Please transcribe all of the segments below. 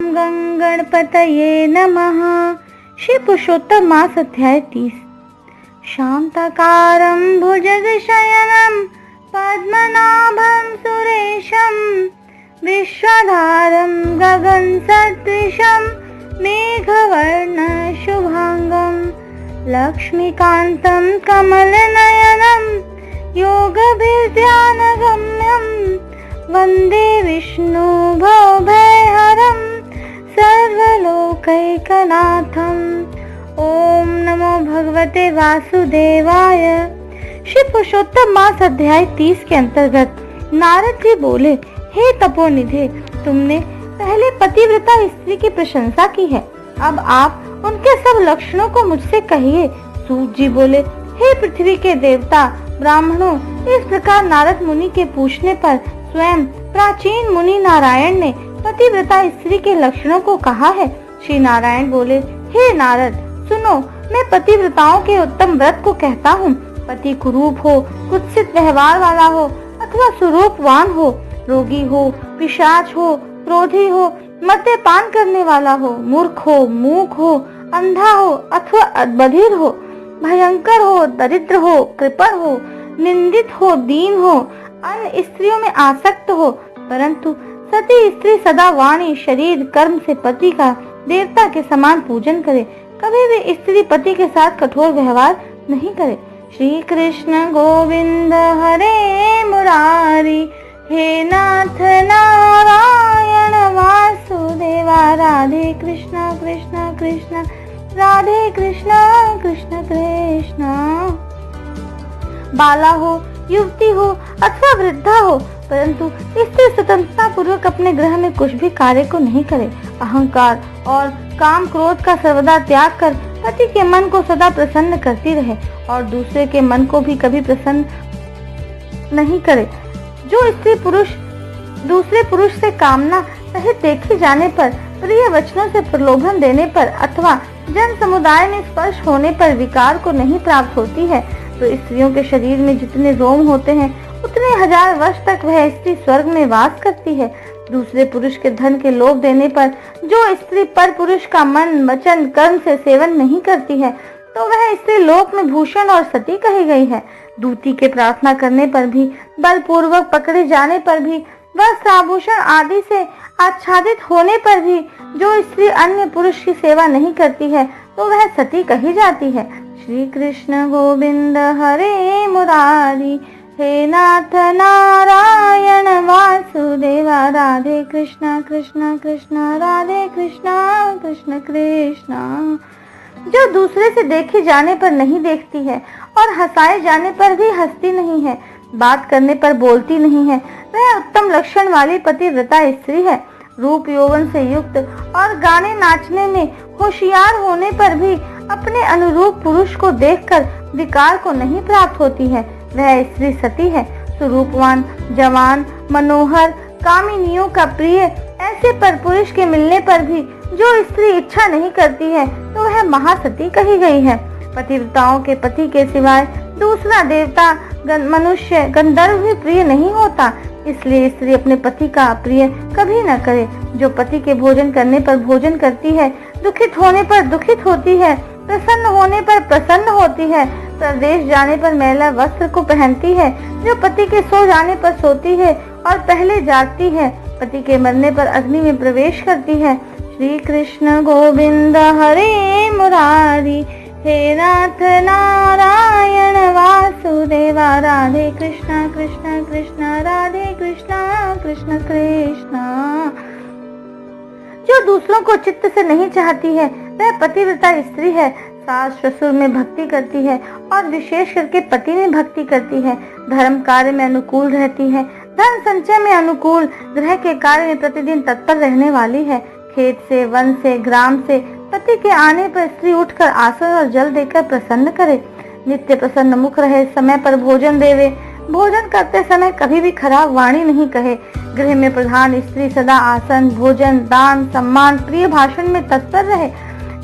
गणपतये नमः। श्री पुरुषोत्तम मास अध्याय 30। शांताकारं भुजगशयनं पद्मनाभं सुरेशं विश्वधारं गगनसदृशं मेघवर्णं शुभांगं लक्ष्मीकान्तं कमलनयनं योगभिर्ध्यानगम्यं वन्दे विष्णु भवभयहरं सर्वलोकैकनाथम्। ओम नमो भगवते वासुदेवाय। श्री पुरुषोत्तम मास अध्याय 30 के अंतर्गत नारद जी बोले, हे तपोनिधे, तुमने पहले पतिव्रता स्त्री की प्रशंसा की है, अब आप उनके सब लक्षणों को मुझसे कहिए। सूत जी बोले, हे पृथ्वी के देवता ब्राह्मणों, इस प्रकार नारद मुनि के पूछने पर स्वयं प्राचीन मुनि नारायण ने पतिव्रता स्त्री के लक्षणों को कहा है। श्री नारायण बोले, हे नारद, सुनो, मैं पतिव्रताओं के उत्तम व्रत को कहता हूँ। पति कुरूप हो, कुत्सित व्यवहार वाला हो अथवा स्वरूपवान हो, रोगी हो, पिशाच हो, क्रोधी हो, मद्यपान करने वाला हो, मूर्ख हो, मूक हो, अंधा हो अथवा बधिर हो, भयंकर हो, दरिद्र हो, कृपण हो, निंदित हो, दीन हो, अन्य स्त्रियों में आसक्त हो, परंतु सती स्त्री सदा वाणी शरीर कर्म से पति का देवता के समान पूजन करे, कभी भी स्त्री पति के साथ कठोर व्यवहार नहीं करे। श्री कृष्ण गोविंद हरे मुरारी, हे नाथ नारायण वासुदेवा, राधे कृष्ण कृष्ण कृष्ण राधे कृष्ण कृष्ण कृष्ण। बाला हो, युवती हो अथवा वृद्धा हो, परंतु स्त्री स्वतंत्रता पूर्वक अपने गृह में कुछ भी कार्य को नहीं करे। अहंकार और काम क्रोध का सर्वदा त्याग कर पति के मन को सदा प्रसन्न करती रहे और दूसरे के मन को भी कभी प्रसन्न नहीं करे। जो स्त्री पुरुष दूसरे पुरुष से कामना सहित देखी जाने पर, प्रिय वचनों से प्रलोभन देने पर अथवा जन समुदाय में स्पर्श होने पर विकार को नहीं प्राप्त होती है, तो स्त्रियों के शरीर में जितने रोम होते हैं उतने हजार वर्ष तक वह स्त्री स्वर्ग में वास करती है। दूसरे पुरुष के धन के लोभ देने पर जो स्त्री पर पुरुष का मन वचन कर्म से सेवन नहीं करती है, तो वह स्त्री लोक में भूषण और सती कही गई है। दूती के प्रार्थना करने पर भी, बलपूर्वक पकड़े जाने पर भी, वस्त्र आभूषण आदि से आच्छादित होने पर भी जो स्त्री अन्य पुरुष की सेवा नहीं करती है, तो वह सती कही जाती है। श्री कृष्ण गोविंद हरे मुरारी, हे नाथ नारायण वासुदेवा, राधे कृष्ण कृष्ण कृष्ण राधे कृष्ण कृष्ण कृष्ण। जो दूसरे से देखे जाने पर नहीं देखती है और हंसाए जाने पर भी हंसती नहीं है, बात करने पर बोलती नहीं है, वह उत्तम लक्षण वाली पतिव्रता स्त्री है। रूप यौवन से युक्त और गाने नाचने में होशियार होने पर भी अपने अनुरूप पुरुष को देखकर विकार को नहीं प्राप्त होती है, वह स्त्री सती है। स्वरूपवान, जवान, मनोहर, कामिनियों का प्रिय ऐसे पर पुरुष के मिलने पर भी जो स्त्री इच्छा नहीं करती है, तो वह महासती कही गई है। पतिव्रताओं के पति के सिवाय दूसरा देवता, मनुष्य, गंधर्व भी प्रिय नहीं होता, इसलिए स्त्री अपने पति का प्रिय कभी न करे। जो पति के भोजन करने पर भोजन करती है, दुखित होने पर दुखित होती है, प्रसन्न होने पर प्रसन्न होती है, प्रदेश जाने पर मैला वस्त्र को पहनती है, जो पति के सो जाने पर सोती है और पहले जागती है, पति के मरने पर अग्नि में प्रवेश करती है। श्री कृष्ण गोविंद हरे मुरारी, हे नाथ नारायण वासुदेवा, राधे कृष्ण कृष्ण कृष्ण राधे कृष्ण कृष्ण कृष्ण। जो दूसरों को चित्त से नहीं चाहती है, वह पतिव्रता स्त्री है। सास ससुर में भक्ति करती है और विशेष करके पति में भक्ति करती है। धर्म कार्य में अनुकूल रहती है, धन संचय में अनुकूल, गृह के कार्य में प्रतिदिन तत्पर रहने वाली है। खेत से, वन से, ग्राम से पति के आने पर स्त्री उठकर आसन और जल देकर प्रसन्न करे, नित्य प्रसन्न मुख रहे, समय पर भोजन देवे, भोजन करते समय कभी भी खराब वाणी नहीं कहे। गृह में प्रधान स्त्री सदा आसन, भोजन, दान, सम्मान, प्रिय भाषण में तत्पर रहे।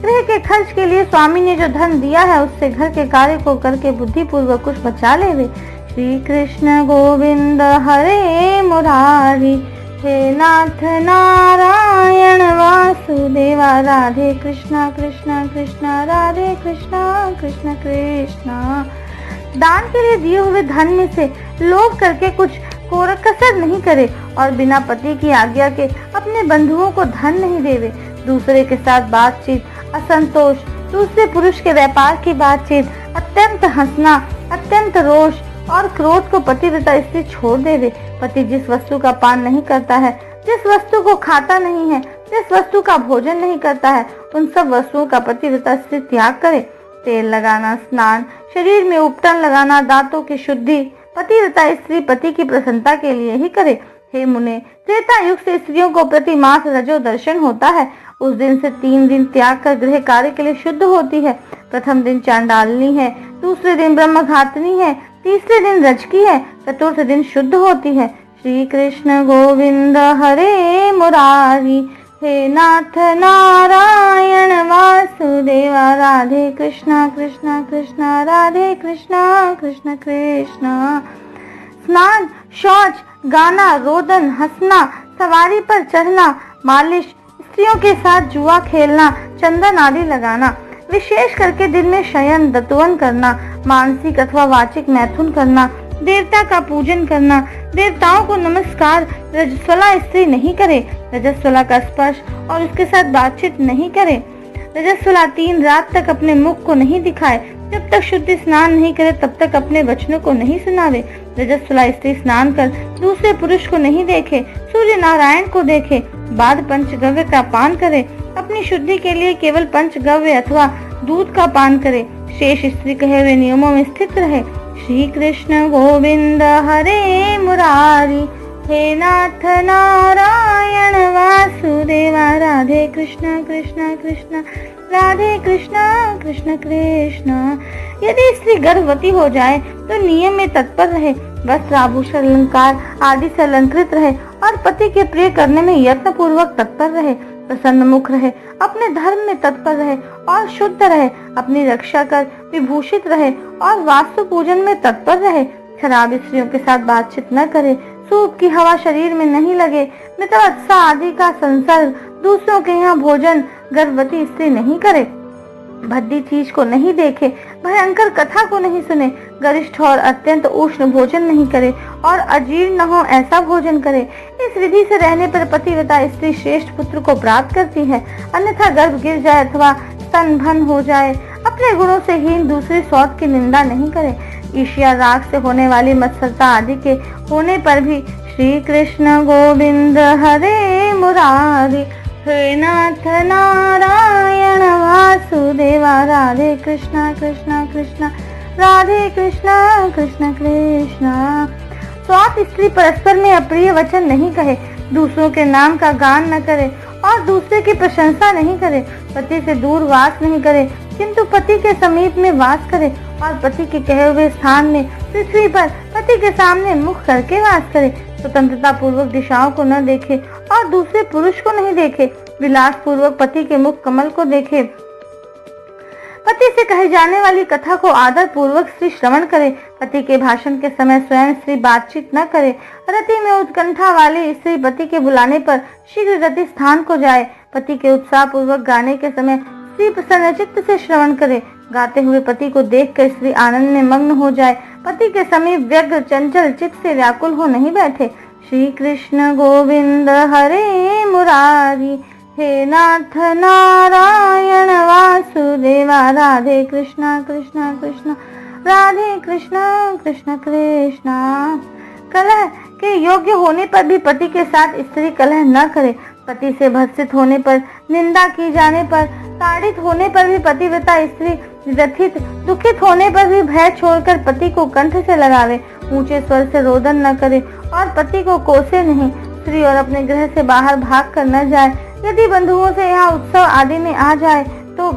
गृह के खर्च के लिए स्वामी ने जो धन दिया है, उससे घर के कार्य को करके बुद्धि पूर्वक कुछ बचा लेवे। श्री कृष्ण गोविंद हरे मुरारी, हे नाथ नारायण वास राधे कृष्णा कृष्णा कृष्णा राधे कृष्णा कृष्णा कृष्णा। दान के लिए दिए हुए धन में से लोभ करके कुछ कसर नहीं करे और बिना पति की आज्ञा के अपने बंधुओं को धन नहीं देवे। दूसरे के साथ बातचीत, असंतोष, दूसरे पुरुष के व्यापार की बातचीत, अत्यंत हंसना, अत्यंत रोष और क्रोध को पतिव्रता स्त्री छोड़ देवे। पति जिस वस्तु का पान नहीं करता है, जिस वस्तु को खाता नहीं है, जिस वस्तु का भोजन नहीं करता है, उन सब वस्तुओं का पतिव्रता स्त्री त्याग करे। तेल लगाना, स्नान, शरीर में उपटन लगाना, दांतों की शुद्धि पतिव्रता स्त्री पति की प्रसन्नता के लिए ही करे। हे मुने, त्रेता युग से स्त्रियों को प्रति मास रजो दर्शन होता है। उस दिन से 3 दिन त्याग कर गृह कार्य के लिए शुद्ध होती है। प्रथम दिन चांडालनी है, दूसरे दिन ब्रह्मघातनी है, तीसरे दिन रजकी है, चतुर्थ दिन शुद्ध होती है। श्री कृष्ण गोविंद हरे मुरारी, हे नाथ नारायण वासुदेवा, राधे कृष्णा कृष्णा कृष्णा राधे कृष्णा कृष्णा कृष्णा। स्नान, शौच, गाना, रोदन, हंसना, सवारी पर चढ़ना, मालिश, स्त्रियों के साथ जुआ खेलना, चंदन आदि लगाना, विशेष करके दिन में शयन, दतुवन करना, मानसिक अथवा वाचिक मैथुन करना, देवता का पूजन करना, देवताओं को नमस्कार रजस्वला स्त्री नहीं करे। रजस्वला का स्पर्श और उसके साथ बातचीत नहीं करे। रजस्वला 3 रात तक अपने मुख को नहीं दिखाए। जब तक शुद्ध स्नान नहीं करे तब तक अपने वचनों को नहीं सुनावे। रजस्वला स्त्री स्नान कर दूसरे पुरुष को नहीं देखे, सूर्य नारायण को देखे, बाद पंचगव्य का पान करे। अपनी शुद्धि के लिए केवल पंचगव्य अथवा दूध का पान करे। शेष स्त्री कहे हुए नियमों में स्थित रहे। श्री कृष्ण गोविंद हरे मुरारी, हे नाथ नारायण वासुदेवा, राधे कृष्ण कृष्ण कृष्ण राधे कृष्ण कृष्ण कृष्ण। यदि स्त्री गर्भवती हो जाए तो नियम में तत्पर रहे, वस्त्र आभूषण अलंकार आदि से अलंकृत रहे और पति के प्रिय करने में यत्न पूर्वक तत्पर रहे, प्रसन्न मुख रहे, अपने धर्म में तत्पर रहे और शुद्ध रहे, अपनी रक्षा कर विभूषित रहे और वास्तु पूजन में तत्पर रहे। शराब स्त्रियों के साथ बातचीत न करे, सूप की हवा शरीर में नहीं लगे, मितवत्सा आदि का संसर्ग, दूसरों के यहाँ भोजन गर्भवती स्त्री नहीं करे, भद्दी चीज को नहीं देखे, भयंकर कथा को नहीं सुने, गरिष्ठ और अत्यंत उष्ण भोजन नहीं करे और अजीर्ण न हो ऐसा भोजन करे। इस विधि से रहने पर पतिव्रता स्त्री श्रेष्ठ पुत्र को प्राप्त करती है। अन्यथा गर्भ गिर जाए अथवा स्तन भन हो जाए। अपने गुणों से हीन दूसरी सौत की निंदा नहीं करे। ईर्ष्या राग से होने वाली मत्सरता आदि के होने पर भी श्री कृष्ण गोविंद हरे मुरारी, हे नाथ नारायण वासुदेवा, राधे कृष्णा कृष्णा कृष्णा राधे कृष्णा कृष्णा कृष्णा। स्वार्थ स्त्री परस्पर में अप्रिय वचन नहीं कहे, दूसरों के नाम का गान न करे और दूसरे की प्रशंसा नहीं करे। पति से दूर वास नहीं करे किंतु पति के समीप में वास करे और पति के कहे हुए स्थान में पृथ्वी पर पति के सामने मुख करके वास करे। स्वतंत्रता पूर्वक दिशाओं को न देखे और दूसरे पुरुष को नहीं देखे। विलास पूर्वक पति के मुख कमल को देखे। पति से कही जाने वाली कथा को आदर पूर्वक स्त्री श्रवण करे। पति के भाषण के समय स्वयं स्त्री बातचीत न करे। रति में उत्कंठा वाली स्त्री पति के बुलाने पर शीघ्र रति स्थान को जाए। पति के उत्साह पूर्वक गाने के समय स्त्री प्रसन्न चित्त से श्रवण करे। गाते हुए पति को देखकर स्त्री आनंद में मग्न हो जाए। पति के समीप व्यग्र चंचल चित्त से व्याकुल हो नहीं बैठे। श्री कृष्ण गोविंद हरे मुरारी, हे नाथ नारायण वासुदेवा, राधे कृष्णा कृष्णा कृष्णा राधे कृष्णा कृष्णा कृष्णा। कलह के योग्य होने पर भी पति के साथ स्त्री कलह न करे। पति से भर्त्सित होने पर, निंदा की जाने पर, ताड़ित होने पर भी पतिव्रता स्त्री व्यथित दुखित होने पर भी भय छोड़कर पति को कंठ से लगावे। ऊंचे स्वर से रोदन न करे और पति को कोसे नहीं। स्त्री और अपने गृह से बाहर भाग कर न जाए। यदि बंधुओं से यहाँ उत्सव आदि में आ जाए तो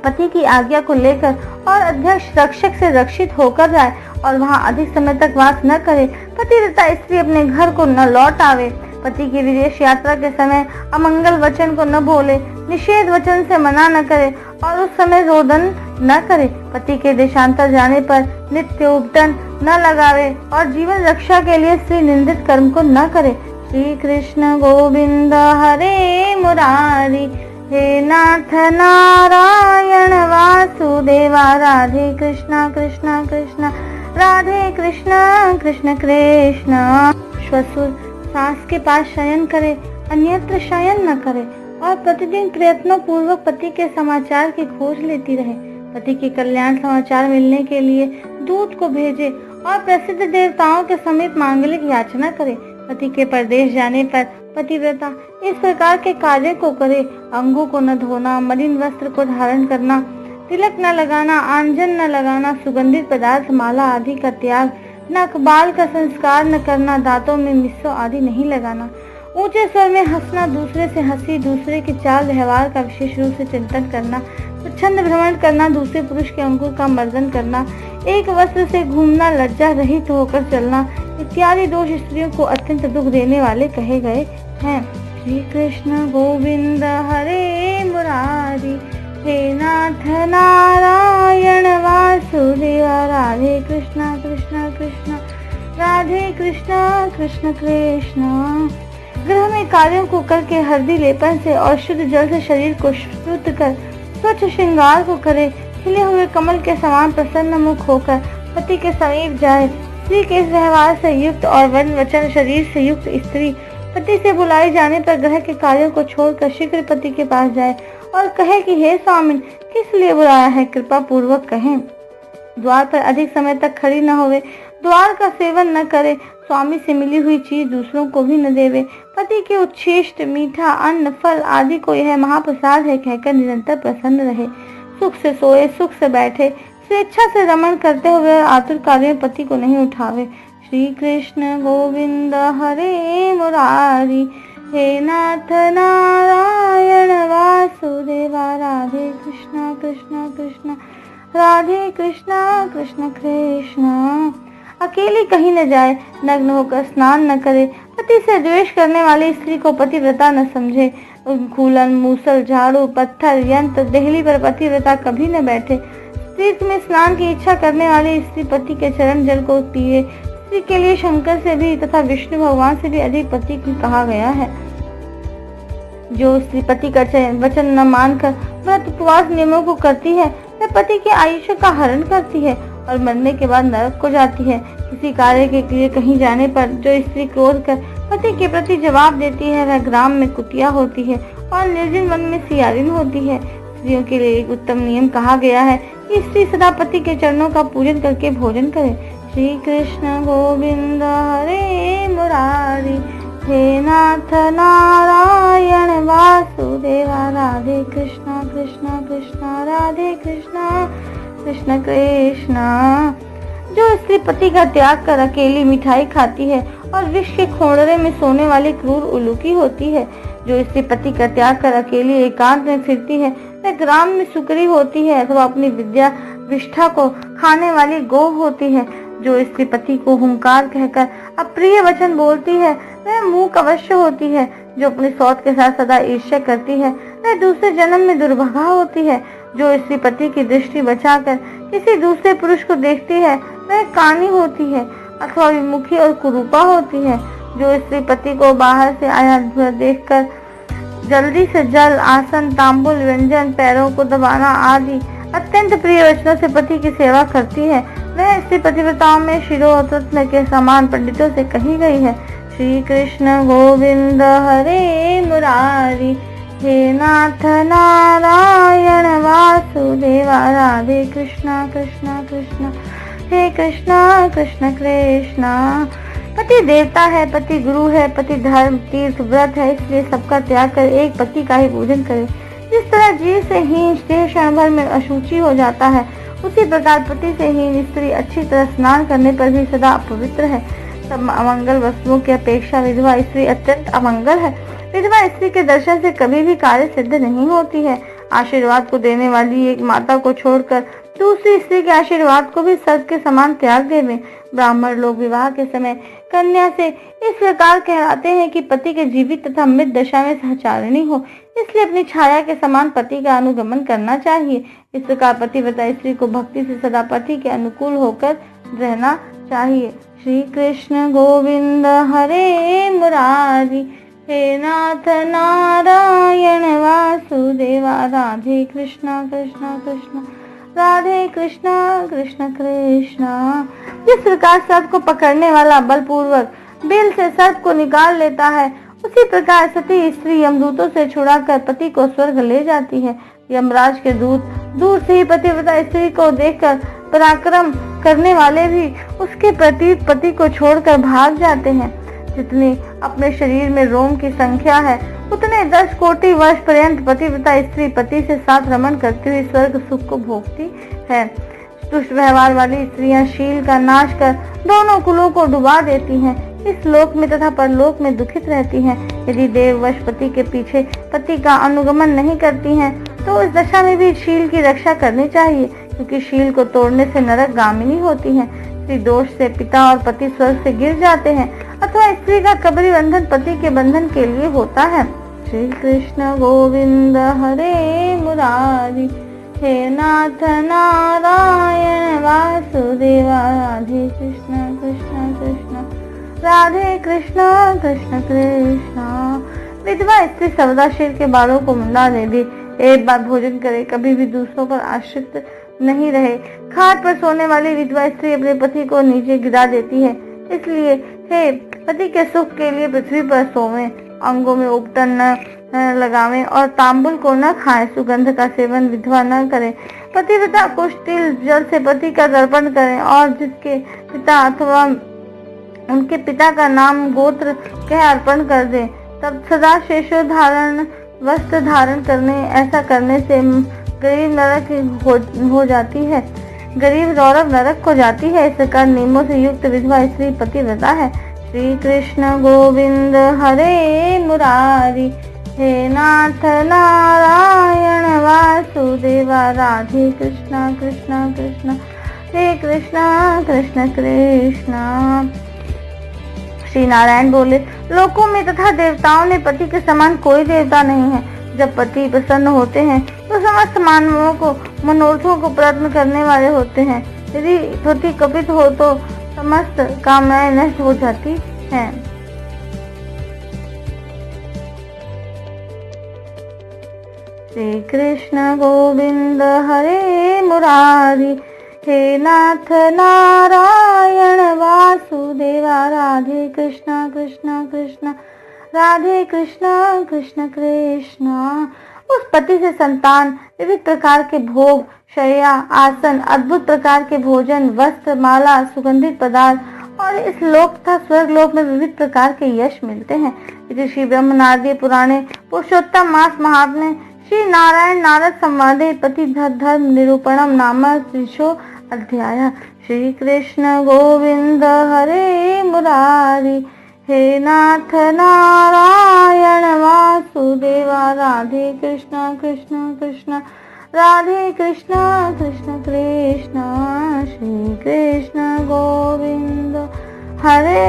पति की आज्ञा को लेकर और अध्यक्ष रक्षक से रक्षित होकर जाए और वहाँ अधिक समय तक वास न करे। पतिव्रता स्त्री अपने घर को न लौट आवे। पति की विदेश यात्रा के समय अमंगल वचन को न बोले, निषेध वचन से मना न करे और उस समय रोदन न करे। पति के देशांतर जाने पर नित्य उपटन न लगावे और जीवन रक्षा के लिए स्त्री निंदित कर्म को न करे। श्री कृष्ण गोविंद हरे मुरारी, हे नाथ नारायण वासुदेवा। राधे कृष्णा कृष्णा कृष्णा राधे कृष्णा कृष्ण कृष्ण। श्वसुर सास के पास शयन करे, अन्यत्र शयन न करे और प्रतिदिन प्रयत्नों पूर्वक पति के समाचार की खोज लेती रहे। पति के कल्याण समाचार मिलने के लिए दूत को भेजे और प्रसिद्ध देवताओं के समीप मांगलिक याचना करे। पति के परदेश जाने पर पतिव्रता इस प्रकार के कार्य को करे: अंगों को न धोना, मलिन वस्त्र को धारण करना, तिलक न लगाना, आंजन न लगाना, सुगंधित पदार्थ, माला आदि का त्याग, नख बाल का संस्कार न करना, दांतों में मिस्सो आदि नहीं लगाना, ऊंचे स्वर में हंसना, दूसरे से हंसी, दूसरे के चाल व्यवहार का विशेष रूप से चिंतन करना, स्वच्छंद भ्रमण करना, दूसरे पुरुष के अंगों का मर्दन करना, एक वस्त्र से घूमना, लज्जा रहित होकर चलना इत्यादि दोष स्त्रियों को अत्यंत दुख देने वाले कहे गए हैं। श्री कृष्ण गोविंद हरे मुरारी, हे नाथ नारायण वासुदेवा। राधे कृष्णा कृष्णा कृष्णा राधे कृष्णा कृष्ण कृष्ण। गृह में कार्यों को करके हल्दी लेपन से और शुद्ध जल से शरीर को शुद्ध कर स्वच्छ श्रृंगार को करे। खिले हुए कमल के समान प्रसन्न मुख होकर पति के समीप जाए। स्त्री के इस व्यवहार से युक्त और वन वचन शरीर से युक्त स्त्री पति से बुलाए जाने पर ग्रह के कार्यों को छोड़कर शीघ्र पति के पास जाए और कहे कि हे स्वामी, किस लिए बुलाया है, कृपा पूर्वक कहें। द्वार पर अधिक समय तक खड़ी न होवे, द्वार का सेवन न करे, स्वामी से मिली हुई चीज दूसरों को भी न देवे। पति के उच्छिष्ट मीठा अन्न फल आदि को यह महाप्रसाद है कहकर निरंतर प्रसन्न रहे। सुख से सोए, सुख से बैठे, स्वेच्छा से रमण करते हुए आतुर कार्यों में पति को नहीं उठावे। श्री कृष्ण गोविंद हरे मुरारी, हे नाथ नारायण वासुदेवा। राधे कृष्णा कृष्णा कृष्णा राधे कृष्णा कृष्ण कृष्ण। अकेली कहीं न जाए, नग्न होकर स्नान न करे, पति से द्वेष करने वाली स्त्री को पतिव्रता न समझे। खूलन, मूसल, झाड़ू, पत्थर, यंत्र, देहली पर पतिव्रता कभी न बैठे। तीर्थ में स्नान की इच्छा करने वाली स्त्री पति के चरण जल को पिए। स्त्री के लिए शंकर से भी तथा विष्णु भगवान से भी अधिक पति की कहा गया है। जो स्त्री पति का वचन न मानकर व्रत उपवास नियमों को करती है, वह पति के आयुष्य का हरण करती है और मरने के बाद नरक को जाती है। किसी कार्य के लिए कहीं जाने पर जो स्त्री क्रोध कर पति के प्रति जवाब देती है, वह ग्राम में कुटिया होती है और निर्जन वन में सियारिन होती है। स्त्रियों के लिए एक उत्तम नियम कहा गया है कि स्त्री सदा पति के चरणों का पूजन करके भोजन करे। श्री कृष्ण गोविंद हरे मुरारी, हे नाथ नारायण वासुदेवा। राधे कृष्णा कृष्णा कृष्णा राधे कृष्णा कृष्ण कृष्णा। जो स्त्री पति का त्याग कर अकेली मिठाई खाती है और विष के खोड़रे में सोने वाली क्रूर उल्लू की होती है। जो स्त्री पति का त्याग कर अकेली एकांत में फिरती है, वह ग्राम में सुकरी होती है अथवा अपनी विद्या विष्ठा को खाने वाली गौ होती है। जो स्त्री पति को हुंकार कहकर अप्रिय वचन बोलती है, वह मूक अवश्य होती है। जो अपने सौत के साथ सदा ईर्ष्या करती है, वह दूसरे जन्म में दुर्भागा होती है। जो स्त्री पति की दृष्टि बचाकर किसी दूसरे पुरुष को देखती है, वह कानी होती है अथवा विमुखी और कुरूपा होती है। जो स्त्री पति को बाहर से आया देखकर जल्दी से जल, आसन, तांबुल, व्यंजन, पैरों को दबाना आदि अत्यंत प्रिय वचनों से पति की सेवा करती है, वह स्त्री पतिव्रताओं में शिरोरत्न के समान पंडितों से कही गई है। श्री कृष्ण गोविंद हरे मुरारी, हे नाथ नारायण वासुदेवा। राधे कृष्णा कृष्णा कृष्णा हे कृष्णा कृष्ण कृष्णा। पति देवता है, पति गुरु है, पति धर्म तीर्थ व्रत है, इसलिए सबका त्याग कर एक पति का ही पूजन करे। जिस तरह जीव से हीन स्त्री क्षण भर में अशुचि हो जाता है, उसी प्रकार पति से हीन स्त्री अच्छी तरह स्नान करने पर भी सदा अपवित्र है। सब अमंगल वस्तुओं की अपेक्षा विधवा स्त्री अत्यंत अमंगल है। विधवा स्त्री के दर्शन से कभी भी कार्य सिद्ध नहीं होती है। आशीर्वाद को देने वाली एक माता को छोड़कर दूसरी स्त्री के आशीर्वाद को भी सर्प के समान त्याग देवे। ब्राह्मण लोग विवाह के समय कन्या से इस प्रकार कहलाते हैं कि पति के जीवित तथा मृत दशा में सहचारिणी हो, इसलिए अपनी छाया के समान पति का अनुगमन करना चाहिए। इस प्रकार पतिव्रता स्त्री को भक्ति से सदा पति के अनुकूल होकर रहना चाहिए। श्री कृष्ण गोविंद हरे मुरारी, हे नाथ नारायण वासुदेव। राधे कृष्णा कृष्णा कृष्णा राधे कृष्णा कृष्ण कृष्णा। जिस प्रकार सर्प को पकड़ने वाला बलपूर्वक बिल से सर्प को निकाल लेता है, उसी प्रकार सती स्त्री यमदूतों से छुड़ाकर पति को स्वर्ग ले जाती है। यमराज के दूत दूर से ही पतिव्रता स्त्री को देखकर पराक्रम करने वाले भी उसके प्रति पति को छोड़कर भाग जाते हैं। जितनी अपने शरीर में रोम की संख्या है, उतने 10 कोटि वर्ष पर्यंत पतिव्रता स्त्री पति से साथ रमण करती हुई स्वर्ग सुख को भोगती है। दुष्ट व्यवहार वाली स्त्रियां शील का नाश कर दोनों कुलों को डुबा देती हैं। इस लोक में तथा परलोक में दुखित रहती हैं। यदि देववश पति के पीछे पति का अनुगमन नहीं करती हैं, तो इस दशा में भी शील की रक्षा करनी चाहिए, क्योंकि शील को तोड़ने से नरक गामिनी होती हैं। स्त्री दोष से पिता और पति स्वर्ग से गिर जाते हैं, अथवा स्त्री का कबरी बंधन पति के बंधन के लिए होता है। श्री कृष्ण गोविंद हरे मुरारी, हे नाथ नारायण वासुदेवा, राधे कृष्ण कृष्ण कृष्ण राधे कृष्ण कृष्ण कृष्ण। विधवा स्त्री सर्वदा सिर के बालों को मुंडा ले दे, एक बार भोजन करे, कभी भी दूसरों पर आश्रित नहीं रहे। खाट पर सोने वाली विधवा स्त्री अपने पति को नीचे गिरा देती है। इसलिए हे पति के सुख के लिए पृथ्वी पर सोवें, अंगों में उपटन न लगावें और तांबुल को न खाएं, सुगंध का सेवन विधवा न करें। पतिव्रता कुछ तिल जल से पति का तर्पण करें और जिसके पिता अथवा उनके पिता का नाम गोत्र कह अर्पण कर दे। तब सदा शेषो धारण वस्त्र धारण करने, ऐसा करने से गरीब नरक हो जाती है, गरीब रौरव नरक को जाती है। इस प्रकार नियमों से युक्त विधवा स्त्री पतिव्रता है। श्री कृष्ण गोविंद हरे मुरारी, हे नाथ नारायण वासुदेवा, राधे कृष्णा कृष्णा कृष्णा हे कृष्णा कृष्ण कृष्णा। श्री नारायण बोले, लोकों में तथा देवताओं में पति के समान कोई देवता नहीं है। जब पति प्रसन्न होते हैं तो समस्त मानवों को मनोरथों को प्रयत्न करने वाले होते हैं। यदि पति कपित हो तो समस्त कामनाएं नष्ट हो जाती हैं। श्री कृष्ण गोविंद हरे मुरारी, हे नाथ नारायण वासुदेवा, राधे कृष्णा कृष्णा कृष्णा राधे कृष्णा कृष्ण कृष्णा। उस पति से संतान, विविध प्रकार के भोग, शैया, आसन, अद्भुत प्रकार के भोजन, वस्त्र, माला, सुगंधित पदार्थ और इस लोक तथा स्वर्ग लोक में विविध प्रकार के यश मिलते हैं। श्री ब्रह्म नारदीय पुराणे पुरुषोत्तम मास महात्म्य श्री नारायण नारद संवादे पति धर्म निरूपणम नाम त्रिशो अध्याय। श्री कृष्ण गोविंद हरे मुरारी, हे नाथ नारायण वासुदेवा, राधे कृष्ण कृष्ण कृष्ण राधे कृष्ण कृष्ण कृष्ण। श्री कृष्ण गोविंद हरे